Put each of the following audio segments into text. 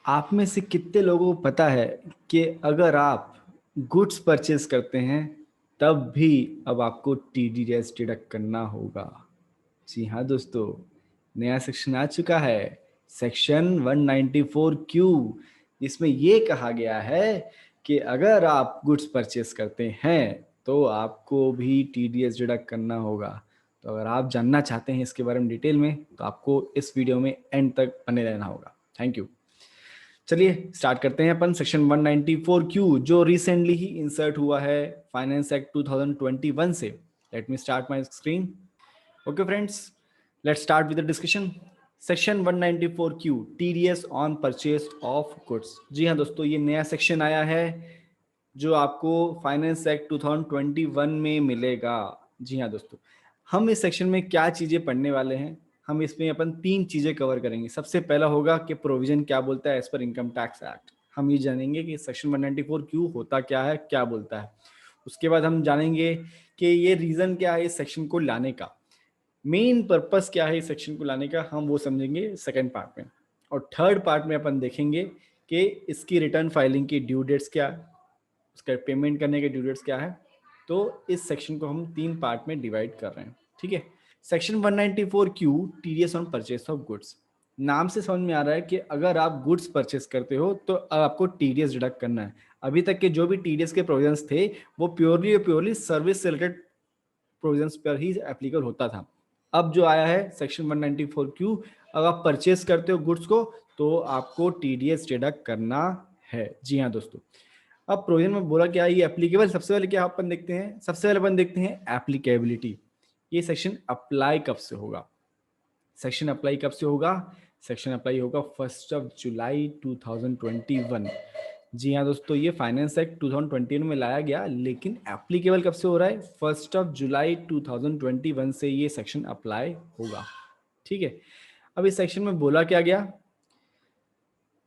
आप में से कितने लोगों को पता है कि अगर आप गुड्स परचेज करते हैं तब भी अब आपको टीडीएस डिडक्ट करना होगा। जी हाँ दोस्तों, नया सेक्शन आ चुका है, सेक्शन 194Q, जिसमें ये कहा गया है कि अगर आप गुड्स परचेज करते हैं तो आपको भी टीडीएस डिडक्ट करना होगा। तो अगर आप जानना चाहते हैं इसके बारे में डिटेल में तो आपको इस वीडियो में एंड तक बने रहना होगा। Thank you. चलिए स्टार्ट करते हैं अपन सेक्शन 194Q जो रिसेंटली ही इंसर्ट हुआ है फाइनेंस एक्ट 2021 से। Let me start my screen. Okay friends, let's start with the discussion. Section 194Q TDS on purchase of goods. जी हाँ दोस्तों, ये नया सेक्शन आया है जो आपको फाइनेंस एक्ट 2021 में मिलेगा। जी हाँ दोस्तों, हम इस सेक्शन में क्या चीजें पढ़ने वाले हैं, हम इसमें अपन तीन चीजें कवर करेंगे। सबसे पहला होगा कि प्रोविजन क्या बोलता है as per income tax act. हम ये जानेंगे कि सेक्शन 194Q होता क्या है, क्या बोलता है। उसके बाद हम जानेंगे कि ये रीजन क्या है इस सेक्शन को लाने का, मेन पर्पस क्या है इस सेक्शन को लाने का, हम वो समझेंगे सेकंड पार्ट में। और थर्ड पार्ट में अपन देखेंगे कि इसकी रिटर्न फाइलिंग की ड्यू डेट्स क्या है, उसका पेमेंट करने के ड्यू डेट्स क्या है। तो इस सेक्शन को हम तीन पार्ट में डिवाइड कर रहे हैं, ठीक है। Section 194Q TDS on purchase of goods. नाम से समझ में आ रहा है कि अगर आप गुड्स परचेस करते हो तो आपको टीडीएस डिडक्ट करना है। अभी तक के जो भी टीडीएस के प्रोविजंस थे वो प्योरली सर्विस से रिलेटेड प्रोविजंस पर ही एप्लीकेबल होता था। अब जो आया है सेक्शन 194Q, अगर आप परचेस करते हो गुड्स को तो आपको टीडीएस डिडक्ट करना है। जी हाँ दोस्तों, अब प्रोविजन में बोला क्या है, ये एप्लीकेबल। सबसे पहले क्या अपन देखते हैं, सबसे पहले अपन देखते हैं एप्लीकेबिलिटी। ये सेक्शन अप्लाई कब से होगा, सेक्शन अप्लाई कब से होगा, सेक्शन अप्लाई होगा 1 जुलाई 2021। जी हाँ दोस्तों, ये फाइनेंस एक्ट 2021 में लाया गया, लेकिन एप्लीकेबल कब से हो रहा है, 1 जुलाई 2021 से ये सेक्शन अप्लाई होगा, ठीक है। अब इस सेक्शन में बोला क्या गया,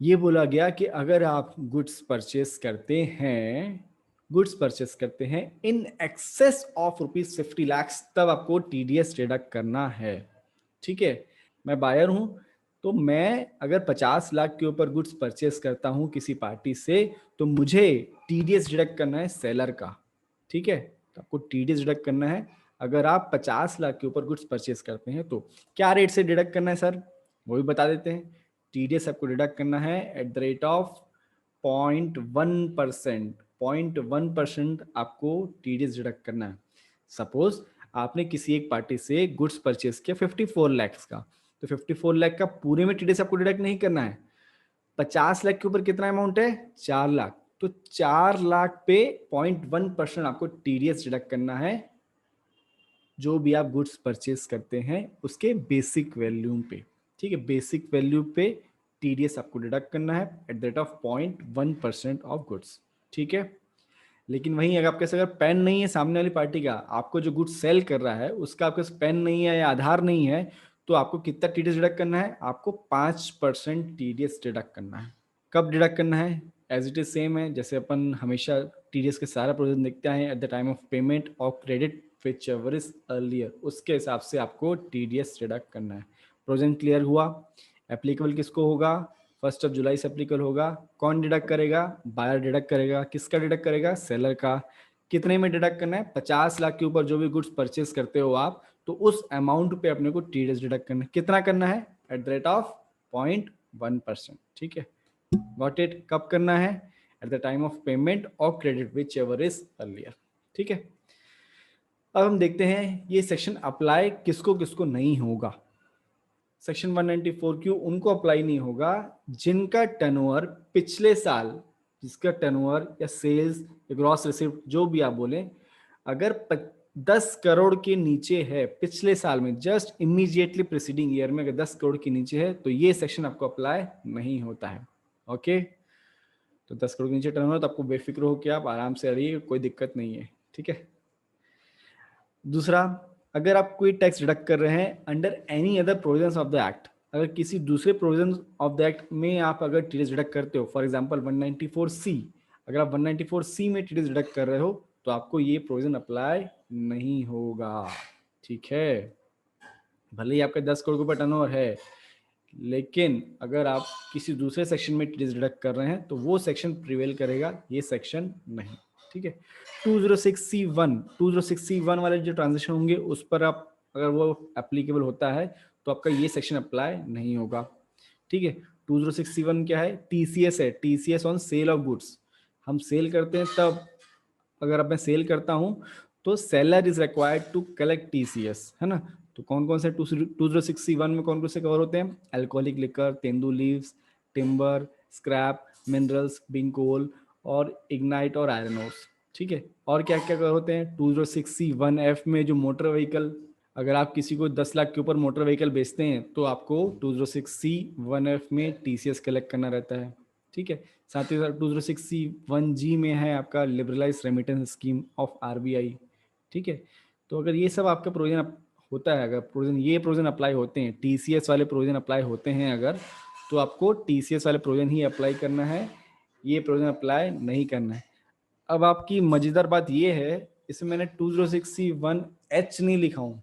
ये बोला गया कि अगर आप गुड्स परचेस करते हैं, गुड्स परचेस करते हैं इन एक्सेस ऑफ ₹50 लाख, तब आपको टीडीएस डिडक्ट करना है, ठीक है। मैं बायर हूं तो मैं अगर 50 लाख के ऊपर गुड्स परचेस करता हूं किसी पार्टी से तो मुझे टीडीएस डिडक्ट करना है सेलर का, ठीक है। तो आपको टीडीएस डिडक्ट करना है अगर आप 50 लाख के ऊपर गुड्स परचेस करते हैं। तो क्या रेट से डिडक्ट करना है सर, वो भी बता देते हैं। टीडीएस आपको डिडक्ट करना है एट द रेट ऑफ 0.1%। 0.1% आपको टीडीएस डिडक्ट करना है। सपोज आपने किसी एक पार्टी से गुड्स परचेस किया 54 लाख का, तो 54 लाख का पूरे में टीडीएस आपको डिडक्ट नहीं करना है। 50 लाख के ऊपर कितना अमाउंट है, 4 लाख, तो 4 लाख पे 0.1% आपको टीडीएस डिडक्ट करना है, जो भी आप गुड्स परचेस करते हैं उसके बेसिक वैल्यू पे, ठीक है। बेसिक वैल्यू पे टीडीएस आपको डिडक्ट करना है at the rate of 0.1% of goods, ठीक है। लेकिन वहीं अगर आपके पास अगर पेन नहीं है सामने वाली पार्टी का, आपको जो गुड्स सेल कर रहा है उसका आपके पास पेन नहीं है या आधार नहीं है, तो आपको कितना टीडीएस डिडक्ट करना है, आपको 5% टीडीएस डिडक्ट करना है। कब डिडक्ट करना है, एज इट इज सेम है जैसे अपन हमेशा टीडीएस के सारा प्रोविजन देखते हैं, eight the time of payment of credit whichever is earlier, उसके हिसाब से आपको टीडीएस डिडक्ट करना है। प्रोविजन क्लियर हुआ। एप्लीकेबल किसको होगा, 1 जुलाई से एप्लीकेबल होगा। कौन डिडक्ट करेगा, बायर डिडक्ट करेगा। किसका डिडक्ट करेगा, सेलर का। कितने में डिडक्ट करना है, 50 लाख के ऊपर जो भी गुड्स परचेस करते हो आप, तो उस अमाउंट पे अपने को टीडीएस डिडक्ट करना है। कितना करना है, एट द रेट ऑफ 0.1%, ठीक है। Got it. कब करना है, at the time of payment और credit whichever is earlier, ठीक है। अब हम देखते हैं ये सेक्शन अप्लाई किसको किसको नहीं होगा। सेक्शन 194Q उनको अप्लाई नहीं होगा जिनका टर्नओवर पिछले साल, जिसका टर्नओवर या सेल्स या ग्रॉस रिसिप्ट जो भी आप बोलें, अगर 10 करोड़ के नीचे है पिछले साल में, जस्ट इमीडिएटली प्रीसीडिंग ईयर में अगर 10 करोड़ के नीचे है तो ये सेक्शन आपको अप्लाई नहीं होता है, ओके। तो 10 करोड़ के नीचे टर्नओवर तो आपको बेफिक्र हो कि आप आराम से रहिए, कोई दिक्कत नहीं है, ठीक है। दूसरा, अगर आप कोई टैक्स डिडक्ट कर रहे हैं under any other provisions of the act, अगर किसी दूसरे प्रोविजन ऑफ द एक्ट में आप अगर टीडीएस डिडक्ट करते हो, फॉर एग्जांपल 194C, अगर आप 194C में टीडीएस डिडक्ट कर रहे हो तो आपको ये प्रोविजन अप्लाई नहीं होगा, ठीक है। भले ही आपका 10 करोड़ के ऊपर टर्नओवर है, लेकिन अगर आप किसी दूसरे सेक्शन में टीडीएस डिडक्ट कर रहे हैं तो वो सेक्शन प्रिवेल करेगा, ये सेक्शन नहीं। ठीक है, 206C1 वाले जो ट्रांजेक्शन होंगे उस पर आप अगर वो एप्लीकेबल होता है तो आपका ये सेक्शन अप्लाई नहीं होगा। ठीक है, 206C1 क्या है? टीसीएस है, TCS on sale of goods. हम सेल करते हैं तब, अगर अब मैं सेल करता हूं तो seller is required to collect TCS, है ना। तो कौन कौन से 206C1 में कौन कौन से कवर होते हैं? Alcoholic liquor, tendu leaves, timber, scrap, minerals, being coal और इग्नाइट और आयरन ओर्स। ठीक है, और क्या क्या कवर होते हैं 206C1F में? जो मोटर व्हीकल, अगर आप किसी को 10 लाख के ऊपर मोटर व्हीकल बेचते हैं तो आपको 206C1F में टीसीएस कलेक्ट करना रहता है। ठीक है, साथ ही साथ 206C1G में है आपका liberalise remittance scheme of RBI. ठीक है, तो अगर ये सब आपका प्रोविजन होता है, अगर प्रोविजन अप्लाई होते हैं, टीसीएस वाले प्रोविजन अप्लाई होते हैं अगर, तो आपको टीसीएस वाले प्रोविजन ही अप्लाई करना है, ये प्रोविजन अप्लाई नहीं करना है। अब आपकी मजेदार बात ये है, इसमें मैंने 206C1H नहीं लिखा हूँ,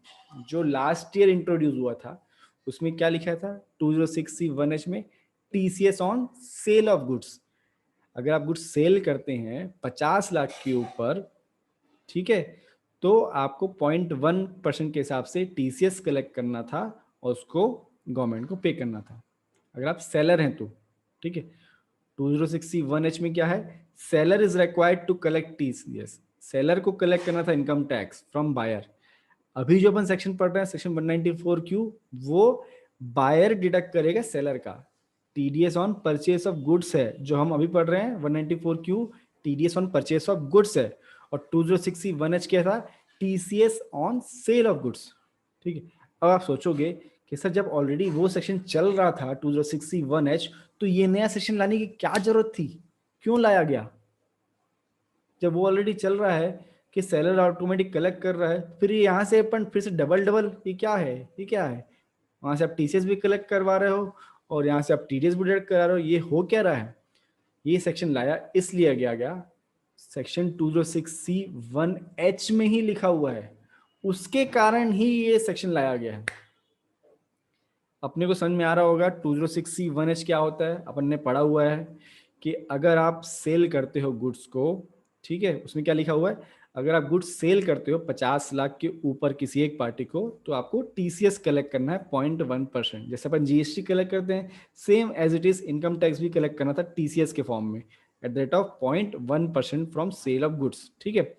जो लास्ट ईयर इंट्रोड्यूस हुआ था उसमें क्या लिखा था 206C1H में? TCS on sale of goods. अगर आप गुड्स सेल करते हैं 50 लाख के ऊपर, ठीक है, तो आपको 0.1% के हिसाब से टीसीएस कलेक्ट करना था और उसको गवर्नमेंट को पे करना था, अगर आप सेलर हैं तो। ठीक है, 206C1H में क्या है? Seller is required to collect TCS, seller को कलेक्ट करना था इनकम टैक्स फ्रॉम बायर। अभी जो अपन सेक्शन पढ़ रहे हैं सेक्शन 194Q, वो बायर डिडक्ट करेगा सेलर का। TDS on purchase of goods है जो हम अभी पढ़ रहे हैं 194Q, TDS on purchase of goods है। और 206C1H क्या था? TCS on sale of goods. ठीक है, अब आप सोचोगे कि सर जब ऑलरेडी वो सेक्शन चल रहा था 206C1H, तो ये नया सेक्शन लाने की क्या जरूरत थी, क्यों लाया गया? जब वो ऑलरेडी चल रहा है कि सेलर ऑटोमेटिक कलेक्ट कर रहा है, फिर यहाँ से अपन फिर से डबल डबल, ये क्या है, ये क्या है? वहां से आप टीसीएस भी कलेक्ट करवा रहे हो और यहाँ से आप टीडीएस भी डिडक्ट करा रहे हो, ये हो क्या रहा है? ये सेक्शन लाया इसलिए गया सेक्शन 206C1H में ही लिखा हुआ है, उसके कारण ही ये सेक्शन लाया गया है। अपने को समझ में आ रहा होगा 206C1H क्या होता है, अपन ने पढ़ा हुआ है कि अगर आप सेल करते हो गुड्स को, ठीक है, उसमें क्या लिखा हुआ है? अगर आप गुड्स सेल करते हो 50 लाख के ऊपर किसी एक पार्टी को, तो आपको टीसीएस कलेक्ट करना है 0.1%। जैसे अपन जीएसटी कलेक्ट करते हैं, same as it is income tax भी कलेक्ट करना था टीसीएस के फॉर्म में at the rate of 0.1% from sale of goods. ठीक है,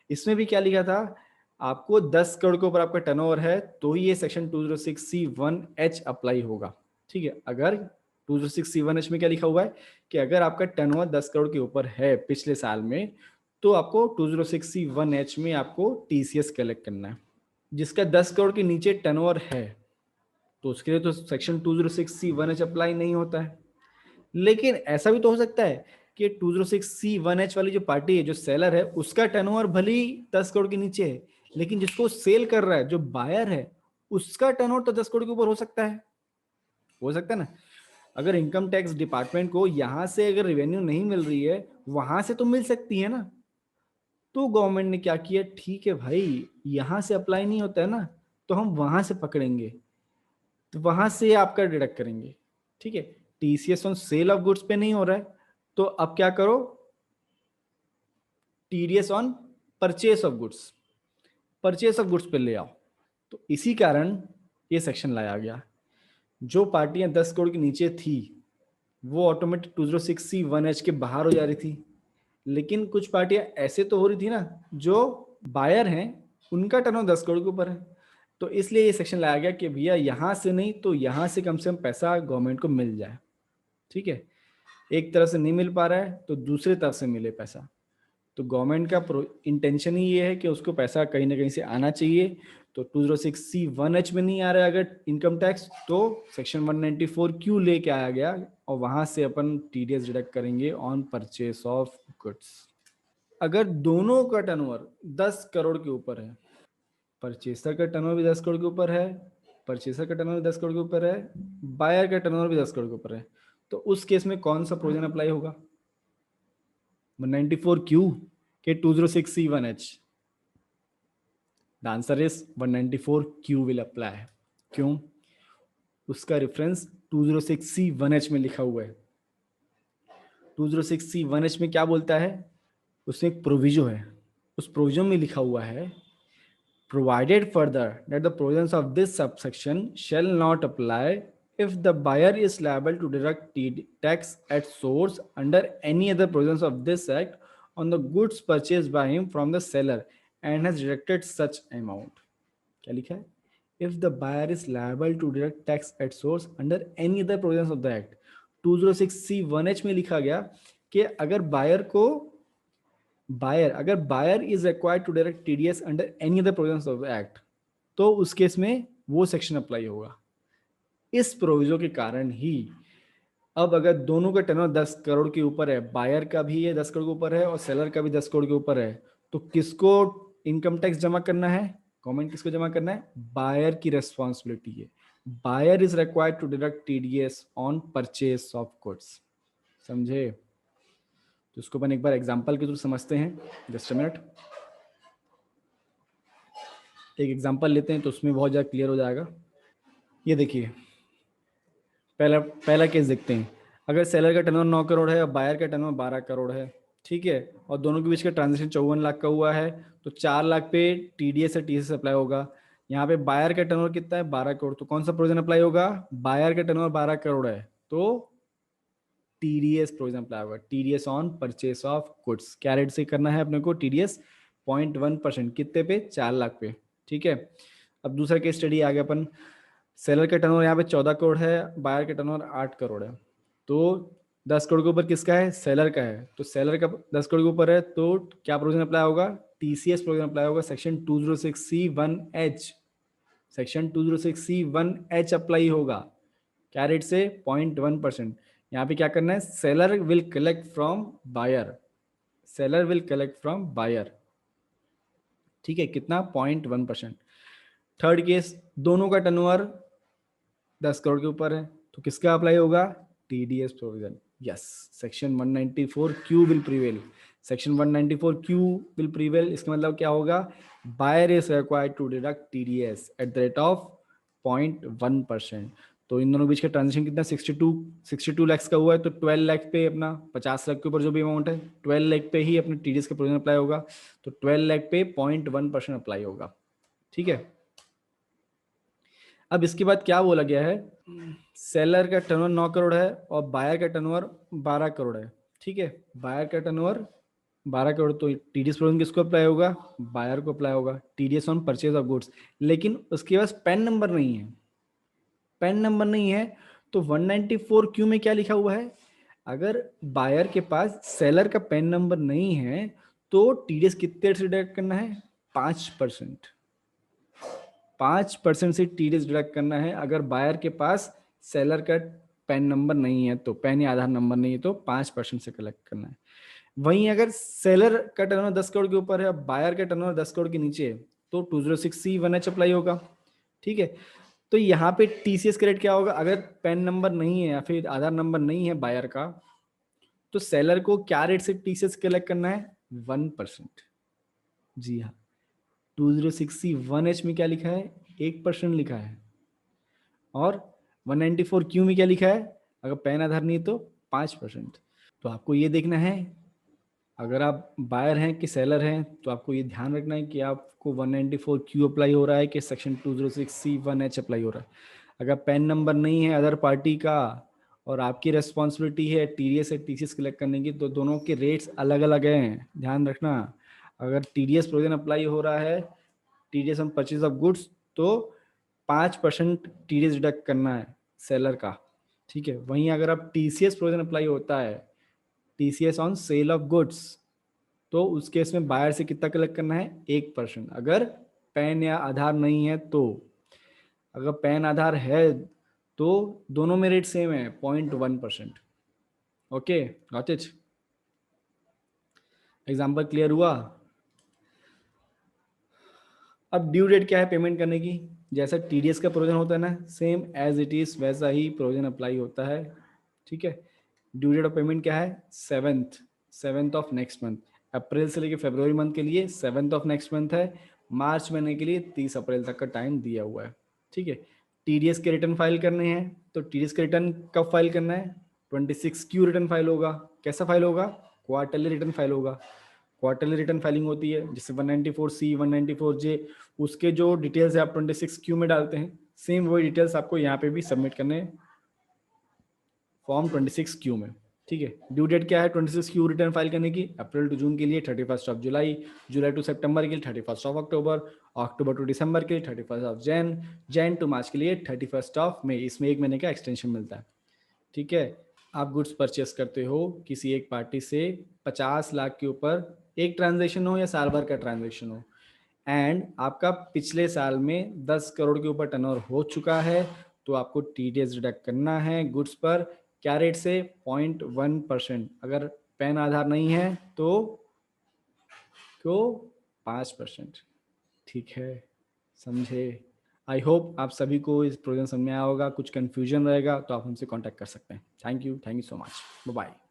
इसमें भी क्या लिखा था? आपको 10 करोड़ के ऊपर आपका टर्नओवर है तो ये सेक्शन 206C1H अप्लाई होगा। ठीक है, अगर 206C1H में क्या लिखा हुआ है कि अगर आपका टर्नओवर 10 करोड़ के ऊपर है पिछले साल में, तो आपको 206C1H में आपको टीसीएस कलेक्ट करना है। जिसका 10 करोड़ के नीचे टर्नओवर है तो उसके लिए तो सेक्शन 206C1H अप्लाई नहीं होता है। लेकिन ऐसा भी तो हो सकता है कि 206C1H वाली जो पार्टी है, जो सेलर है, उसका टर्नओवर भले ही 10 करोड़ के नीचे है, लेकिन जिसको सेल कर रहा है, जो बायर है, उसका टर्नओवर तो 10 करोड़ के ऊपर हो सकता है। हो सकता है ना। अगर इनकम टैक्स डिपार्टमेंट को यहां से अगर रेवेन्यू नहीं मिल रही है, वहां से तो मिल सकती है ना। तो गवर्नमेंट ने क्या किया, ठीक है भाई, यहां से अप्लाई नहीं होता है ना, तो हम वहां से पकड़ेंगे, तो वहां से आपका डिडक्ट करेंगे। ठीक है, TCS on sale of goods पे नहीं हो रहा है, तो अब क्या करो, TDS on purchase of goods, purchase of goods पे ले आओ। तो इसी कारण ये सेक्शन लाया गया। जो पार्टियां 10 करोड़ के नीचे थी वो ऑटोमेटिक 206C1H के बाहर हो जा रही थी, लेकिन कुछ पार्टियां ऐसे तो हो रही थी ना, जो बायर हैं उनका टर्नओवर 10 करोड़ के ऊपर है, तो इसलिए ये सेक्शन लाया गया कि भैया यहां से नहीं तो यहां से कम पैसा गवर्नमेंट को मिल जाए। ठीक है, एक तरफ से नहीं मिल पा रहा है तो दूसरे तरफ से मिले पैसा। तो गवर्नमेंट का इंटेंशन ही ये है कि उसको पैसा कहीं ना कहीं से आना चाहिए। तो 206C1H में नहीं आ रहा है अगर इनकम टैक्स, तो सेक्शन 194Q लेके आया गया और वहां से अपन टीडीएस डिडक्ट करेंगे ऑन परचेस ऑफ गुड्स। अगर दोनों का टर्नओवर 10 करोड़ के ऊपर है, परचेसर का टर्नओवर भी 10 करोड़ के ऊपर है, परचेसर का टर्नओवर 10 करोड़ के ऊपर है, बायर का टर्नओवर भी 10 करोड़ के ऊपर है, तो उस केस में कौन सा प्रोविजन अप्लाई होगा? 194Q के 206C1H? The answer is 194Q will apply. क्यों? उसका रेफरेंस 206C1H में लिखा हुआ है। 206C1H में क्या बोलता है, उसमें एक प्रोविजो है, उस प्रोविजन में लिखा हुआ है provided further that the provisions of this subsection shall not apply if the buyer is liable to deduct tax at source under any other provisions of this act on the goods purchased by him from the seller and has deducted such amount. क्या लिखा है? If the buyer is liable to deduct tax at source under any other provisions of the act, 206C1H में लिखा गया कि अगर buyer is required to direct TDS under any other provisions of the act, तो उस case में वो section apply होगा। इस प्रोविजन के कारण ही अब अगर दोनों का टर्नओवर 10 करोड़ के ऊपर है, बायर का भी ये 10 करोड़ के ऊपर है और सेलर का भी 10 करोड़ के ऊपर है, तो किसको इनकम टैक्स जमा करना है? कॉमेंट किसको जमा करना है? बायर की रेस्पॉन्सिबिलिटी है। Buyer is required to deduct TDS on purchase of goods. समझे? तो इसको अपन एक बार एग्जांपल के थ्रू समझते हैं। जस्ट अ मिनट, एक एग्जांपल लेते हैं तो उसमें बहुत ज़्यादा क्लियर हो जाएगा। ये देखिए, पहला केस देखते हैं। अगर सेलर का टर्नओवर 9 करोड़ है और बायर का टर्नओवर 12 करोड़ है, ठीक है, और दोनों के बीच का ट्रांजेक्शन 54 लाख का हुआ है, तो 4 लाख पे टीडीएस और टीसीएस अप्लाई होगा। यहाँ पे बायर का टर्नओवर कितना है? 12 करोड़, तो कौन सा प्रोविजन अप्लाई होगा? बायर का टर्नओवर 12 करोड़ है तो टीडीएस प्रोविजन अप्लाई होगा, TDS on purchase of goods. क्या रेट से करना है अपने को? टीडीएस 0.1%। कितने पे? 4 लाख पे, ठीक है। अब दूसरा केस स्टडी आ गया अपन। सेलर का टर्नओवर यहाँ पे 14 करोड़ है, बायर का टर्नओवर 8 करोड़ है, तो 10 करोड़ के ऊपर किसका है? सेलर का है। तो सेलर का 10 करोड़ के ऊपर है तो क्या प्रोविजन अप्लाई होगा? टीसीएस प्रोविजन अप्लाई होगा, section 206C1H। Section 206C1H apply होगा। क्या रेट से? 0.1%। यहाँ पे क्या करना है? Seller will collect from buyer, seller will collect from buyer, ठीक है। कितना? 0.1%। थर्ड केस, दोनों का टर्नओवर 10 करोड़ के ऊपर है, तो किसका अप्लाई होगा? TDS provision. Yes, section 194Q will prevail, section 194Q will prevail. इसका मतलब क्या होगा? Buyer is required to deduct TDS at the rate of 0.1%। तो इन दोनों बीच का ट्रांजेक्शन कितना? 62 लाख का हुआ है, तो 12 लाख पे अपना 50 लाख के ऊपर जो भी अमाउंट है 12 लाख पे ही अपने टीडीएस का प्रोविजन अप्लाई होगा, तो 12 लाख पे 0.1% अप्लाई होगा, ठीक है। अब इसके बाद क्या बोला गया है? सेलर का टर्नओवर 9 करोड़ है और बायर का टर्नओवर 12 करोड़ है, ठीक है। बायर का टर्नओवर 12 करोड़, तो टीडीएस प्रोविजन किसको अप्लाई होगा? बायर को अप्लाई होगा, TDS on purchase of goods. लेकिन उसके पास पैन नंबर नहीं है, पैन नंबर नहीं है, तो 194Q में क्या लिखा हुआ है? अगर बायर के पास सेलर का पैन नंबर नहीं है तो टीडीएस कितने से डिडक्ट करना है? 5%। 5% से टीडीएस डिडक्ट करना है अगर बायर के पास सेलर का पैन नंबर नहीं है, तो पैन या आधार नंबर नहीं है तो 5% से कलेक्ट करना है। वहीं अगर सेलर का टर्नओवर 10 करोड़ के ऊपर है, बायर का टर्नओवर 10 करोड़ के नीचे है, तो 206C1H अप्लाई होगा, ठीक है। तो यहाँ पे टीसीएस का रेट क्या होगा? अगर पैन नंबर नहीं है या फिर आधार नंबर नहीं है बायर का, तो सेलर को क्या रेट से टीसीएस कलेक्ट करना है? 1%। जी हाँ, 206C1H में क्या लिखा है? 1% लिखा है। और 194Q में क्या लिखा है? अगर पैन आधार नहीं है तो 5%। तो आपको ये देखना है, अगर आप बायर हैं कि सेलर हैं, तो आपको ये ध्यान रखना है कि आपको 194Q अप्लाई हो रहा है कि सेक्शन 206C1H अप्लाई हो रहा है। अगर पैन नंबर नहीं है अदर पार्टी का और आपकी रेस्पॉन्सिबिलिटी है टीडीएस से टीसीएस कलेक्ट करने की, तो दोनों के रेट्स अलग अलग हैं, ध्यान रखना। अगर टीडीएस प्रोविजन अप्लाई हो रहा है, TDS on purchase of goods, तो 5% टीडीएस डिडक्ट करना है सेलर का, ठीक है। वहीं अगर आप टीसीएस प्रोविजन अप्लाई होता है, TCS on sale of goods, तो उस केस में बायर से कितना कलेक्ट करना है? 1%। अगर पैन या आधार नहीं है तो, अगर पैन आधार है तो दोनों में रेट सेम है, 0.1%। Okay, got it? Example clear हुआ? अब ड्यू डेट क्या है पेमेंट करने की? जैसा टीडीएस का प्रोविजन होता है ना, सेम एज इट इज वैसा ही प्रोविजन अप्लाई होता है, ठीक है। ड्यू डेट ऑफ पेमेंट क्या है? 7th of next month. अप्रैल से लेकर फरवरी मंथ के लिए 7th ऑफ नेक्स्ट मंथ है, मार्च महीने के लिए 30 अप्रैल तक का टाइम दिया हुआ है, ठीक है। टीडीएस के रिटर्न फाइल करने हैं, तो टीडीएस का रिटर्न कब फाइल करना है? 26Q रिटर्न फाइल होगा। कैसा फाइल होगा? क्वार्टरली रिटर्न फाइल होगा। क्वार्टरली रिटर्न फाइलिंग होती है, जैसे 194C 194J, उसके जो डिटेल्स है आप 26Q में डालते हैं, सेम वही डिटेल्स आपको यहाँ पे भी सबमिट करने हैं फॉर्म 26Q में। ठीक है, ड्यू डेट क्या है 26Q रिटर्न फाइल करने की? अप्रैल टू जून के लिए 31 जुलाई, जुलाई टू सितंबर के लिए 31 अक्टूबर, अक्टूबर टू दिसंबर के लिए 31 जैन टू मार्च के लिए 31 मई। इसमें एक महीने का एक्सटेंशन मिलता है। ठीक है, आप गुड्स परचेस करते हो किसी एक पार्टी से 50 लाख के ऊपर, एक ट्रांजेक्शन हो या साल भर का ट्रांजेक्शन हो, एंड आपका पिछले साल में 10 करोड़ के ऊपर टर्नओवर हो चुका है, तो आपको टीडीएस डिडक्ट करना है गुड्स पर। क्या रेट से? 0.1%। अगर पैन आधार नहीं है तो 5%। ठीक है, समझे? आई होप आप सभी को इस प्रोजेक्ट समझ में आया होगा। कुछ कंफ्यूजन रहेगा तो आप हमसे कांटेक्ट कर सकते हैं। Thank you so much, bye bye.